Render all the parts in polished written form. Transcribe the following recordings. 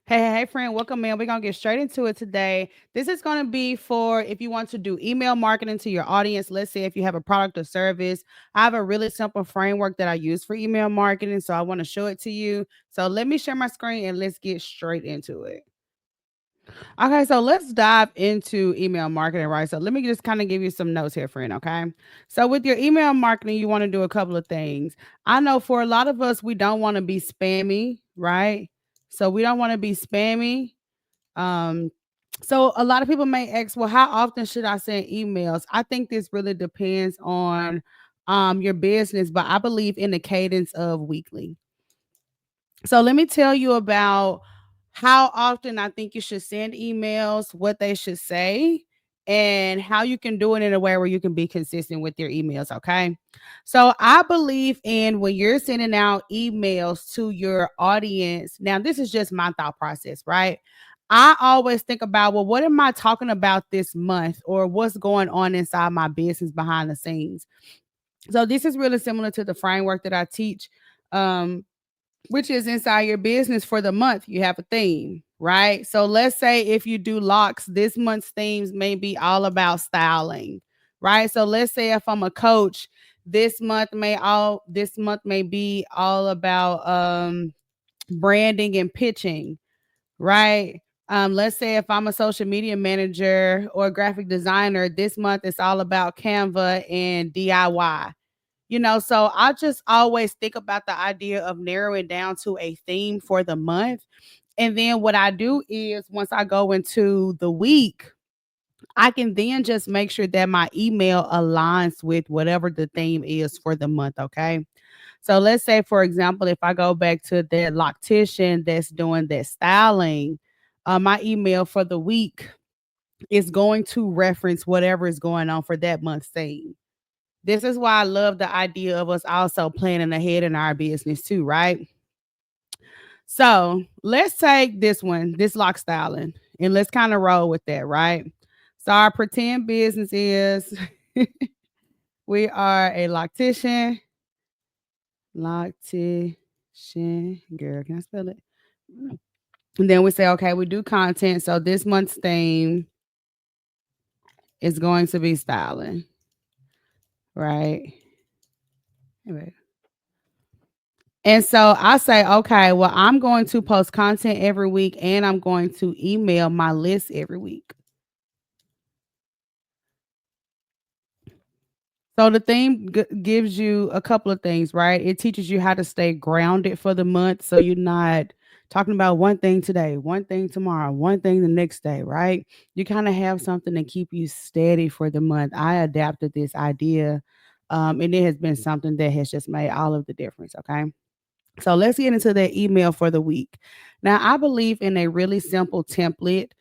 Hey, friend, welcome in. We're going to get straight into it today. This is going to be for if you want to do email marketing to your audience. Let's say if you have a product or service. I have a really simple framework that I use for email marketing. So I want to show it to you. So let me share my screen and let's get straight into it. Okay, so let's dive into email marketing, right? So let me just kind of give you some notes here, friend. Okay. So with your email marketing, you want to do a couple of things. I know for a lot of us, we don't want to be spammy, right? So we don't want to be spammy. Um, so a lot of people may ask, well, how often should I send emails? I think this really depends on your business, but I believe in the cadence of weekly. So let me tell you about how often I think you should send emails, what they should say, and how you can do it in a way where you can be consistent with your emails. Okay. So I believe in when you're sending out emails to your audience. Now, this is just my thought process, right? I always think about, well, what am I talking about this month or what's going on inside my business behind the scenes? So this is really similar to the framework that I teach. Which is inside your business for the month. You have a theme, right? So let's say if you do locks, this month's themes may be all about styling, right? So let's say if I'm a coach, this month may be all about branding and pitching, right? Let's say if I'm a social media manager or a graphic designer, this month it's all about Canva and DIY. So I just always think about the idea of narrowing down to a theme for the month. And then what I do is once I go into the week, I can then just make sure that my email aligns with whatever the theme is for the month. Okay. So let's say, for example, if I go back to that loctician that's doing that styling, my email for the week is going to reference whatever is going on for that month's theme. This is why I love the idea of us also planning ahead in our business too, right? So let's take this one, this lock styling, and let's kind of roll with that, right? So our pretend business is we are a loctician, loctician, girl, can I spell it? And then we say, okay, we do content. So this month's theme is going to be styling, right? Anyway, and so I say, okay, well, I'm going to post content every week and I'm going to email my list every week. So the theme gives you a couple of things, right? It teaches you how to stay grounded for the month. So you're not talking about one thing today, one thing tomorrow, one thing the next day, right? You kind of have something to keep you steady for the month. I adapted this idea, and it has been something that has just made all of the difference. Okay. So let's get into that email for the week. Now, I believe in a really simple template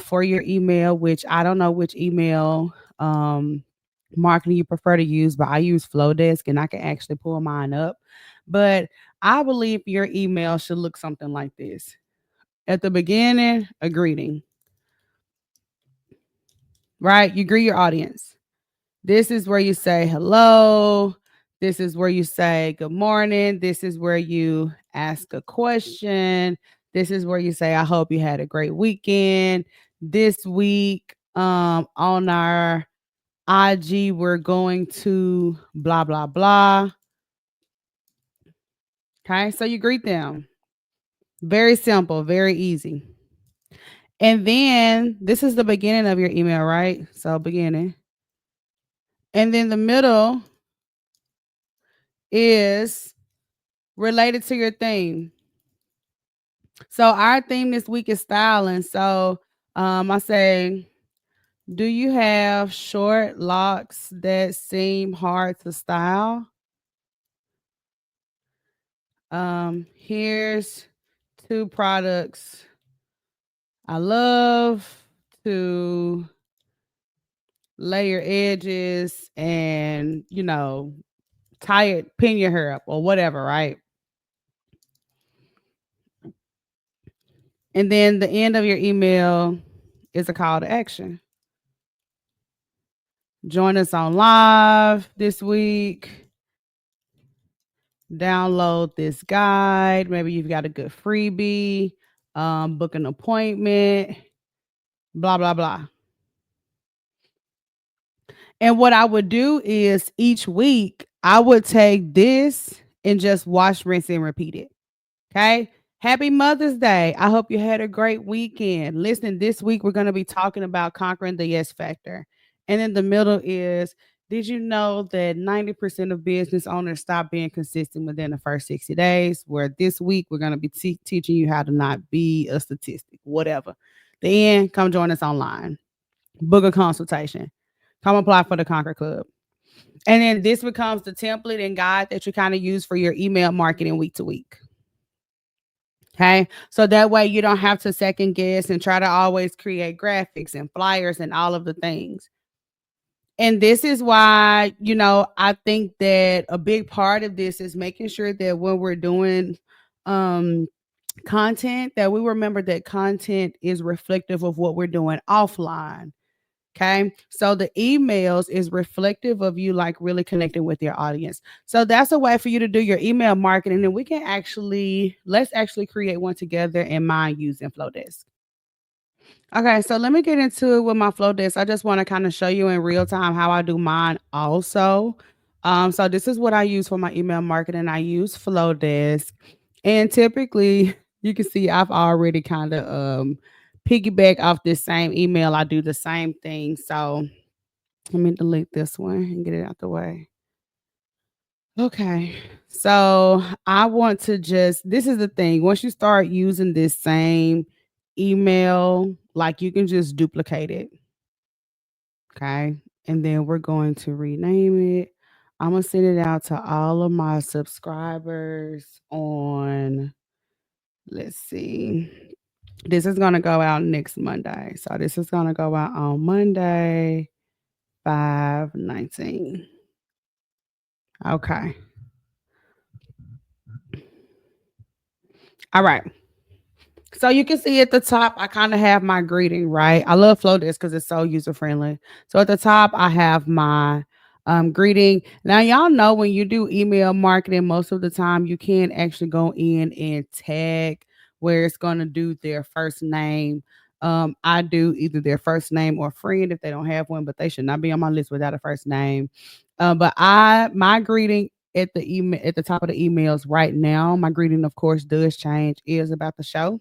for your email, which I don't know which email marketing you prefer to use, but I use Flowdesk and I can actually pull mine up. But I believe your email should look something like this. At the beginning, a greeting, right? You greet your audience. This is where you say hello. This is where you say good morning. This is where you ask a question. This is where you say, I hope you had a great weekend. This week, on our IG, we're going to blah, blah, blah. Okay. So you greet them. Very simple, very easy. And then this is the beginning of your email, right? So beginning. And then the middle is related to your theme. So our theme this week is styling. So I say, do you have short locks that seem hard to style? Here's two products I love to lay your edges and, tie it, pin your hair up or whatever, right? And then the end of your email is a call to action. Join us on live this week. Download this guide. Maybe you've got a good freebie. book an appointment, blah, blah, blah. And what I would do is each week, I would take this and just wash, rinse, and repeat it. Okay. Happy Mother's Day. I hope you had a great weekend. Listen, this week we're going to be talking about conquering the yes factor. And in the middle is, did you know that 90% of business owners stop being consistent within the first 60 days? Where this week we're going to be teaching you how to not be a statistic, whatever. Then come join us online, book a consultation, come apply for the Conquer Club. And then this becomes the template and guide that you kind of use for your email marketing week to week. Okay. So that way you don't have to second guess and try to always create graphics and flyers and all of the things. And this is why, I think that a big part of this is making sure that when we're doing um content, that we remember that content is reflective of what we're doing offline. Okay. So the emails is reflective of you like really connecting with your audience. So that's a way for you to do your email marketing. And we can let's actually create one together and mine using Flowdesk. Okay, so let me get into it with my Flowdesk. I just want to kind of show you in real time how I do mine also. So this is what I use for my email marketing. I use Flowdesk. And typically you can see I've already kind of piggyback off this same email. I do the same thing. So let me delete this one and get it out the way. Okay. So I want to this is the thing. Once you start using this same email, like you can just duplicate it. Okay. And then we're going to rename it. I'm going to send it out to all of my subscribers on, let's see, this is going to go out next Monday. So this is going to go out on Monday, 5/19. Okay. All right. So you can see at the top, I kind of have my greeting, right? I love Flowdesk because it's so user friendly. So at the top, I have my greeting. Now, y'all know when you do email marketing, most of the time you can actually go in and tag where it's going to do their first name. I do either their first name or friend if they don't have one, but they should not be on my list without a first name. But my greeting at the email at the top of the emails right now, my greeting, of course, does change, is about the show.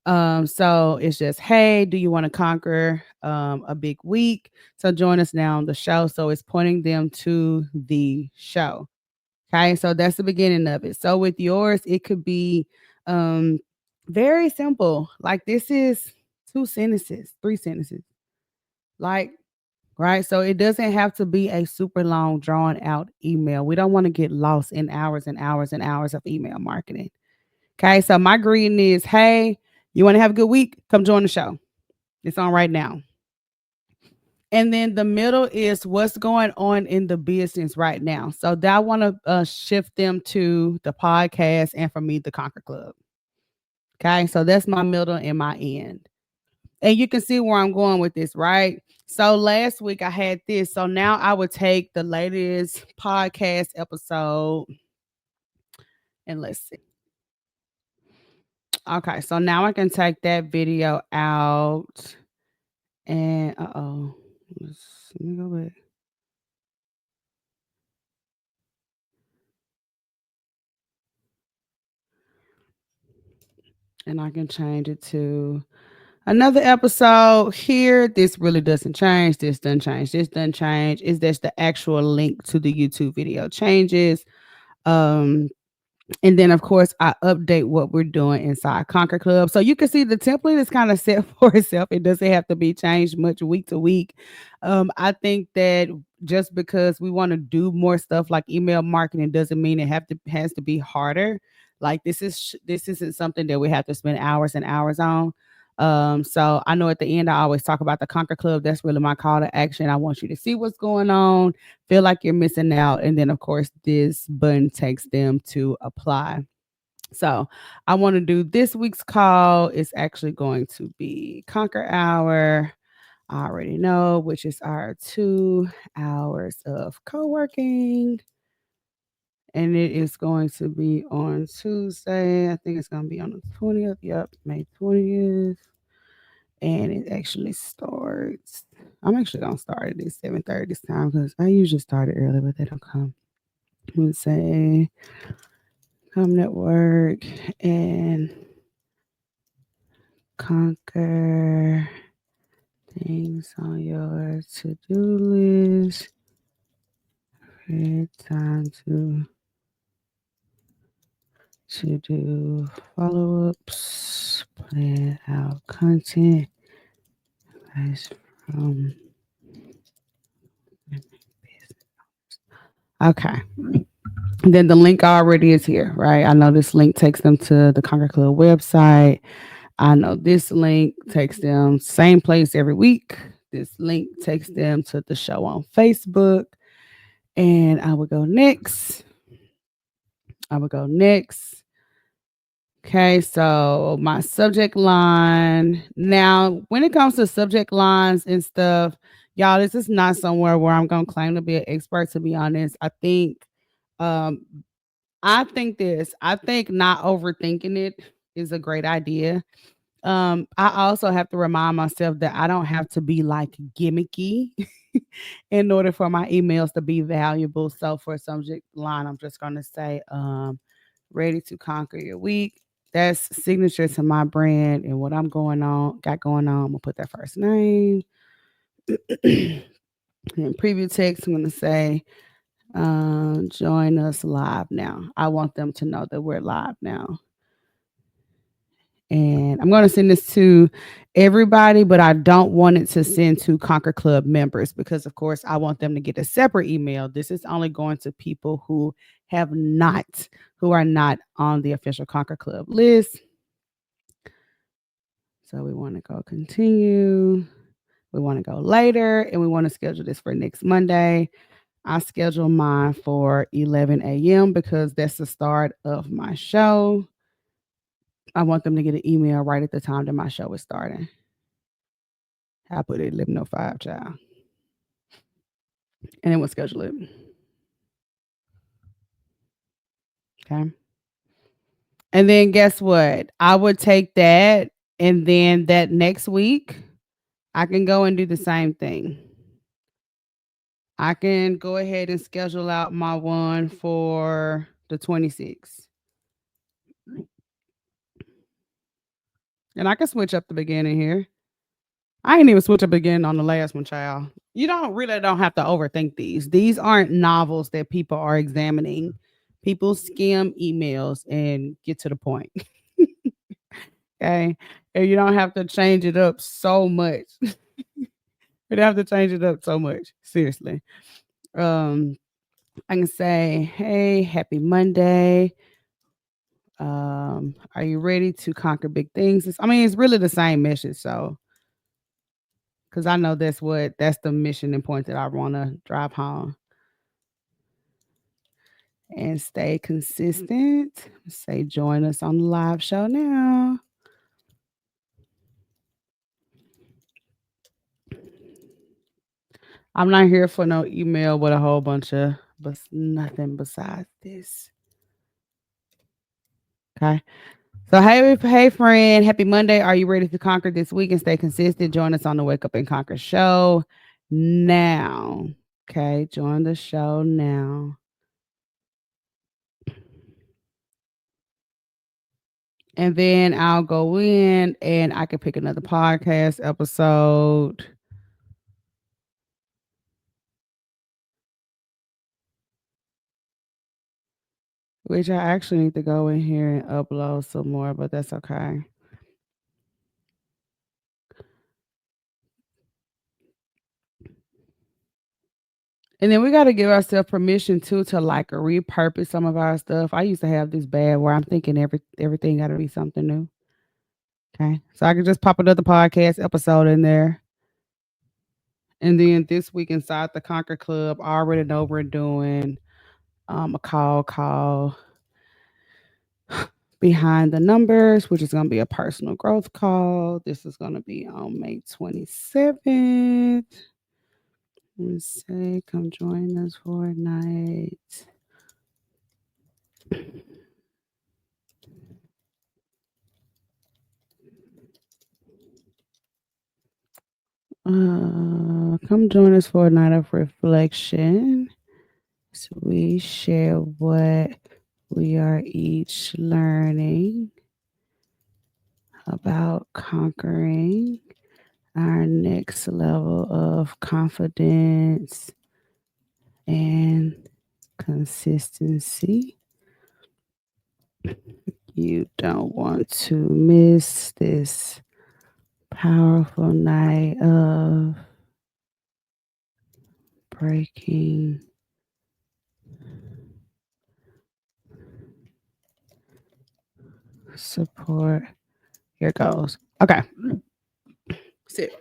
So it's just, hey, do you want to conquer a big week? So join us now on the show. So it's pointing them to the show. Okay, so that's the beginning of it. So with yours, it could be um very simple. Like this is 2 sentences, 3 sentences. Like, right. So it doesn't have to be a super long, drawn out email. We don't want to get lost in hours and hours and hours of email marketing. Okay, so my greeting is, hey, you want to have a good week? Come join the show. It's on right now. And then the middle is what's going on in the business right now. So that I want to shift them to the podcast and for me, the Conquer Club. Okay, so that's my middle and my end. And you can see where I'm going with this, right? So last week I had this. So now I would take the latest podcast episode and let's see. Okay, so now I can take that video out and let me go back. And I can change it to another episode here. This really doesn't change. This doesn't change. This doesn't change. Is this the actual link to the YouTube video changes? Um, And then, of course, I update what we're doing inside Conquer Club. So you can see the template is kind of set for itself. It doesn't have to be changed much week to week. I think that just because we want to do more stuff like email marketing doesn't mean it has to be harder. Like this isn't something that we have to spend hours and hours on. So I know at the end I always talk about the Conquer Club. That's really my call to action. I want you to see what's going on, feel like you're missing out. And then, of course, this button takes them to apply. So I want to do this week's call. It's actually going to be Conquer Hour. I already know, which is our 2 hours of co working. and it is going to be on Tuesday. I think it's going to be on the 20th. Yep, May 20th. And it actually starts. I'm actually gonna start it at 7:30 this time because I usually start it early, but they don't come. Let's say come network and conquer things on your to-do list. Create time to do follow-ups, plan out content. Guys from okay. Then the link already is here, right? I know this link takes them to the Conquer Club website. I know this link takes them same place every week. This link takes them to the show on Facebook. And I would go next. I would go next. Okay, so my subject line. Now, when it comes to subject lines and stuff, y'all, this is not somewhere where I'm gonna claim to be an expert, to be honest. Um I think this. I think not overthinking it is a great idea. I also have to remind myself that I don't have to be like gimmicky in order for my emails to be valuable. So for subject line, I'm just gonna say, ready to conquer your week. That's signature to my brand and what I'm got going on. I'm gonna put that first name. And preview text, I'm gonna say, join us live now. I want them to know that we're live now. And I'm going to send this to everybody, but I don't want it to send to Conquer Club members because, of course, I want them to get a separate email. This is only going to people who are not on the official Conquer Club list. So we want to go continue. We want to go later, and we want to schedule this for next Monday. I schedule mine for 11 a.m. because that's the start of my show. I want them to get an email right at the time that my show is starting. I put it 11:05, child. And then we'll schedule it. Okay. And then guess what? I would take that and then that next week, I can go and do the same thing. I can go ahead and schedule out my one for the 26th. And I can switch up the beginning here. I ain't even switch up again on the last one, child. You don't have to overthink these. These aren't novels that people are examining. People skim emails and get to the point. Okay. And you don't have to change it up so much. You don't have to change it up so much. Seriously. Um, I can say, hey, happy Monday. Are you ready to conquer big things? It's really the same message. So because I know that's the mission and point that I want to drive home. And stay consistent. Say join us on the live show now. I'm not here for no email with a whole bunch of but nothing besides this. Okay. So hey friend, happy Monday. Are you ready to conquer this week and stay consistent? Join us on the Wake Up and Conquer show now. Okay, join the show now. And then I'll go in and I can pick another podcast episode. Which I actually need to go in here and upload some more, but that's okay. And then we got to give ourselves permission too to like repurpose some of our stuff. I used to have this bad where I'm thinking everything got to be something new. Okay, so I can just pop another podcast episode in there. And then this week inside the Conquer Club, I already know we're doing a call behind the numbers, which is going to be a personal growth call. This is going to be on May 27th. Let's say, come join us for a night Come join us for a night of reflection. So we share what we are each learning about conquering our next level of confidence and consistency. You don't want to miss this powerful night of breaking support. Here goes. Okay. That's it.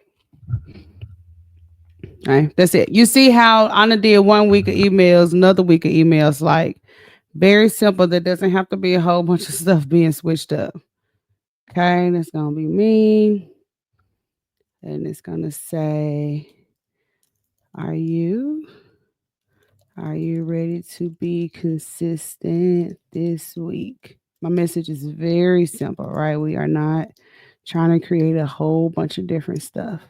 All right. That's it. You see how Anna did 1 week of emails, another week of emails, like very simple. That doesn't have to be a whole bunch of stuff being switched up. Okay. That's going to be me. And it's going to say, Are you ready to be consistent this week? My message is very simple, right? We are not trying to create a whole bunch of different stuff.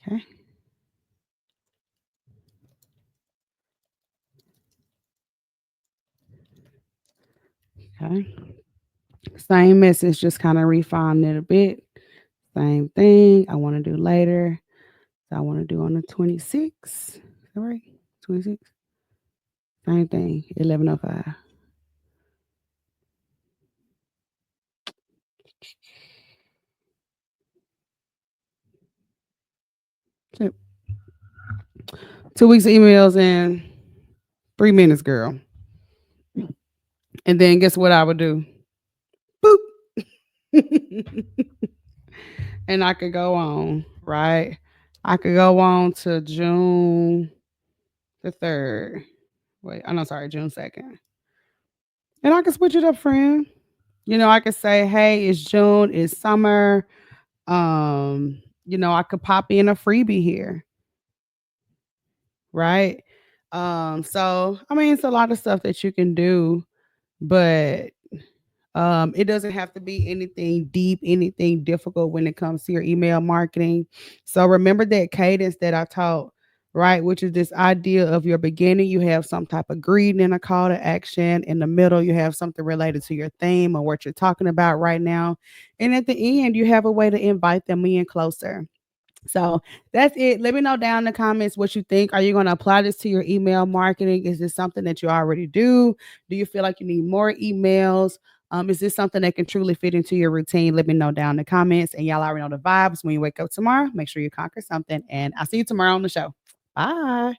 Okay. Okay. Same message, just kind of refine it a bit. Same thing. I want to do later. So I want to do on the 26th. Is that right? 26th. Same thing. 11:05. Yep. 2 weeks of emails in 3 minutes, girl. And then guess what I would do? Boop. And I could go on, right? I could go on to June the 3rd. Wait, I'm sorry, June 2nd. And I can switch it up, friend. I could say, hey, it's June, it's summer. I could pop in a freebie here, right? So I mean it's a lot of stuff that you can do, but it doesn't have to be anything deep, anything difficult when it comes to your email marketing. So remember that cadence that I taught, right? Which is this idea of your beginning, you have some type of greeting and a call to action. In the middle, you have something related to your theme or what you're talking about right now. And at the end, you have a way to invite them in closer. So that's it. Let me know down in the comments what you think. Are you going to apply this to your email marketing? Is this something that you already do? Do you feel like you need more emails? Is this something that can truly fit into your routine? Let me know down in the comments. And y'all already know the vibes. When you wake up tomorrow, make sure you conquer something. And I'll see you tomorrow on the show. Bye.